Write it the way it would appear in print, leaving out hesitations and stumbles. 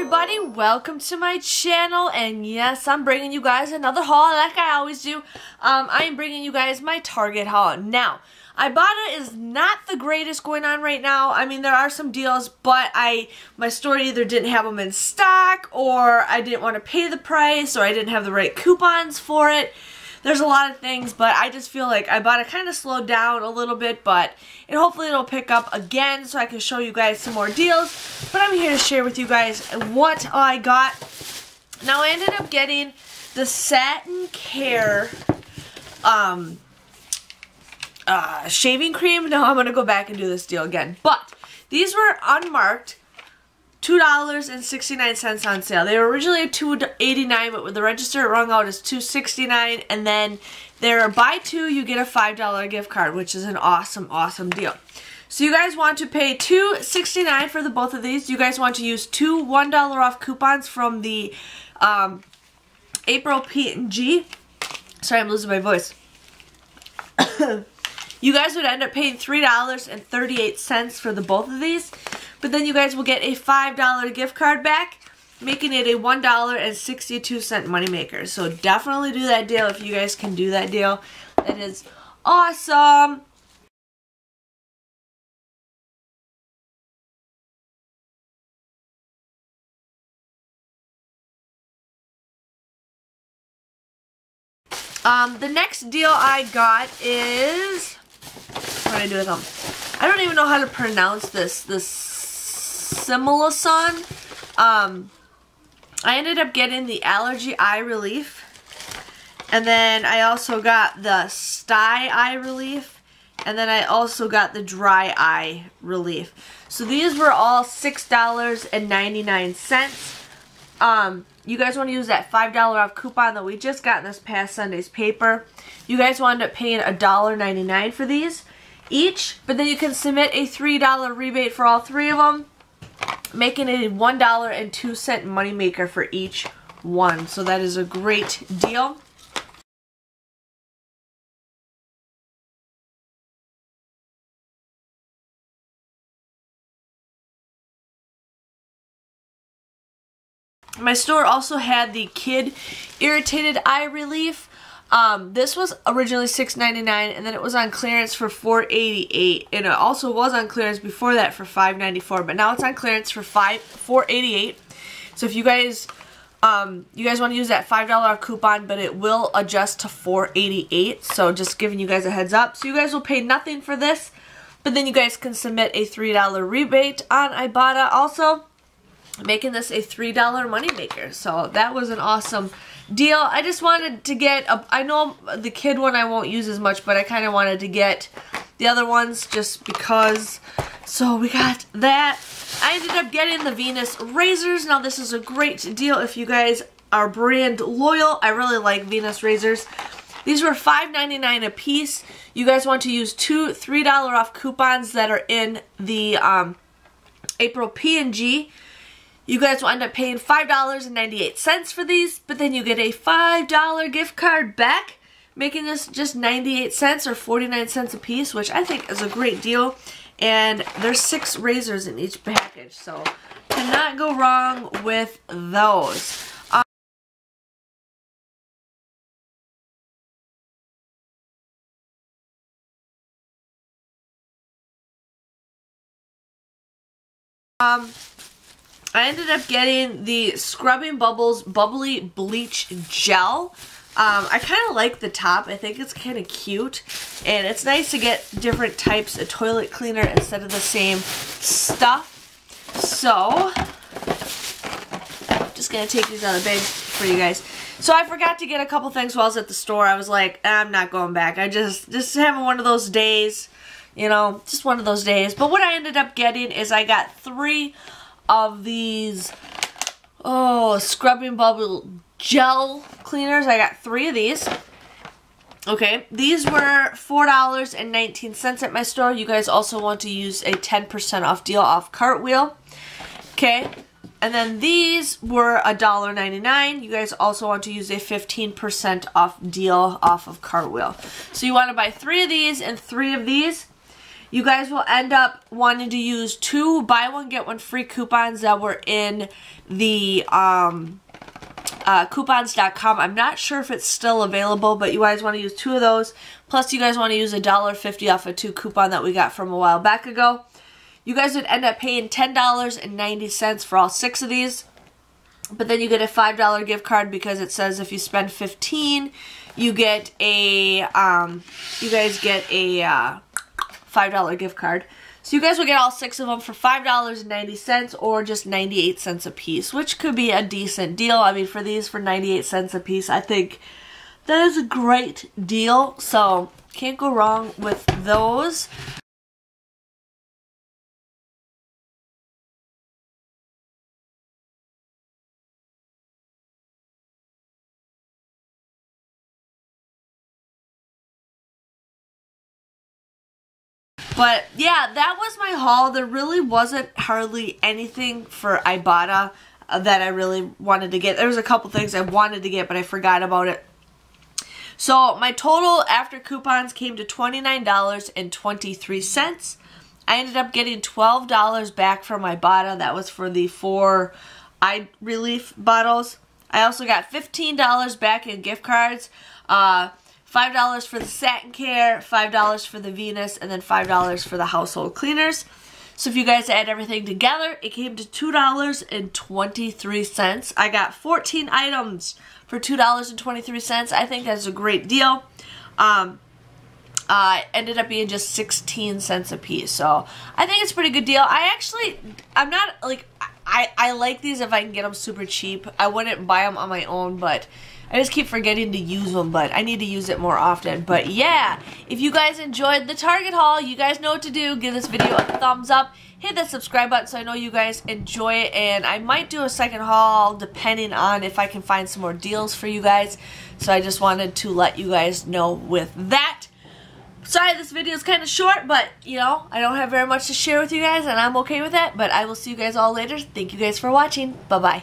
everybody, welcome to my channel, and yes, I'm bringing you guys another haul like I always do. I am bringing you guys my Target haul. Now, Ibotta is not the greatest going on right now. I mean, there are some deals, but my store either didn't have them in stock, or I didn't want to pay the price, or I didn't have the right coupons for it. There's a lot of things, but I just feel like Ibotta kind of slowed down a little bit, but hopefully it'll pick up again so I can show you guys some more deals. But I'm here to share with you guys what I got. Now, I ended up getting the Satin Care shaving cream. No, I'm going to go back and do this deal again. But these were unmarked. $2.69 on sale. They were originally at $2.89, but with the register it rung out as $2.69, and then they're buy two, you get a $5 gift card, which is an awesome, awesome deal. So you guys want to pay $2.69 for the both of these. You guys want to use two $1 off coupons from the April P&G. Sorry, I'm losing my voice. You guys would end up paying $3.38 for the both of these. But then you guys will get a $5 gift card back, making it a $1.62 moneymaker. So definitely do that deal if you guys can do that deal. That is awesome. The next deal I got is, what do I do with them? I don't even know how to pronounce this Simulason. I ended up getting the Allergy Eye Relief, and then I also got the Sty Eye Relief, and then I also got the Dry Eye Relief. So these were all $6.99. You guys want to use that $5 off coupon that we just got in this past Sunday's paper. You guys will end up paying $1.99 for these each, but then you can submit a $3 rebate for all three of them, making it a $1.02 moneymaker for each one. So that is a great deal. My store also had the Kid Irritated Eye Relief. This was originally $6.99, and then it was on clearance for $4.88, and it also was on clearance before that for $5.94, but now it's on clearance for $4.88. So if you guys want to use that $5 off coupon, but it will adjust to $4.88. So just giving you guys a heads up. So you guys will pay nothing for this, but then you guys can submit a $3 rebate on Ibotta also, making this a $3 moneymaker. So that was an awesome deal. I just wanted to get I know the kid one I won't use as much, but I kind of wanted to get the other ones just because. So we got that. I ended up getting the Venus razors. Now this is a great deal if you guys are brand loyal. I really like Venus razors. These were $5.99 a piece. You guys want to use two $3 off coupons that are in the April P&G. You guys will end up paying $5.98 for these, but then you get a $5 gift card back, making this just 98 cents or 49 cents a piece, which I think is a great deal. And there's 6 razors in each package, so cannot go wrong with those. I ended up getting the Scrubbing Bubbles Bubbly Bleach Gel. I kind of like the top. I think it's kind of cute. And it's nice to get different types of toilet cleaner instead of the same stuff. So, I'm just going to take these out of the bag for you guys. So I forgot to get a couple things while I was at the store. I was like, I'm not going back. I just having one of those days. You know, just one of those days. But what I ended up getting is I got 3 of these Scrubbing Bubble Gel cleaners. I got 3 of these. Okay, these were $4.19 at my store. You guys also want to use a 10% off deal off Cartwheel. Okay, and then these were $1.99. You guys also want to use a 15% off deal off of Cartwheel. So you want to buy 3 of these and 3 of these. you guys will end up wanting to use 2 buy one get one free coupons that were in the coupons.com. I'm not sure if it's still available, but you guys want to use 2 of those. Plus you guys want to use $1.50 off a 2 coupon that we got from a while back ago. You guys would end up paying $10.90 for all 6 of these. But then you get a $5 gift card because it says if you spend $15, you get a you guys get a $5 gift card. So you guys will get all 6 of them for $5.90 or just 98 cents a piece, which could be a decent deal. I mean, for these for 98 cents a piece, I think that is a great deal. So can't go wrong with those. But yeah, that was my haul. There really wasn't hardly anything for Ibotta that I really wanted to get. There was a couple things I wanted to get, but I forgot about it. So my total after coupons came to $29.23. I ended up getting $12 back from Ibotta. That was for the 4 eye relief bottles. I also got $15 back in gift cards. $5 for the Satin Care, $5 for the Venus, and then $5 for the household cleaners. So if you guys add everything together, it came to $2.23. I got 14 items for $2.23. I think that's a great deal. Ended up being just 16 cents a piece. So I think it's a pretty good deal. I'm not like, I like these if I can get them super cheap. I wouldn't buy them on my own, but I just keep forgetting to use them, but I need to use it more often. But yeah, if you guys enjoyed the Target haul, you guys know what to do. Give this video a thumbs up. Hit that subscribe button so I know you guys enjoy it. And I might do a second haul depending on if I can find some more deals for you guys. So I just wanted to let you guys know with that. Sorry this video is kind of short, but you know, I don't have very much to share with you guys and I'm okay with that. But I will see you guys all later. Thank you guys for watching. Bye-bye.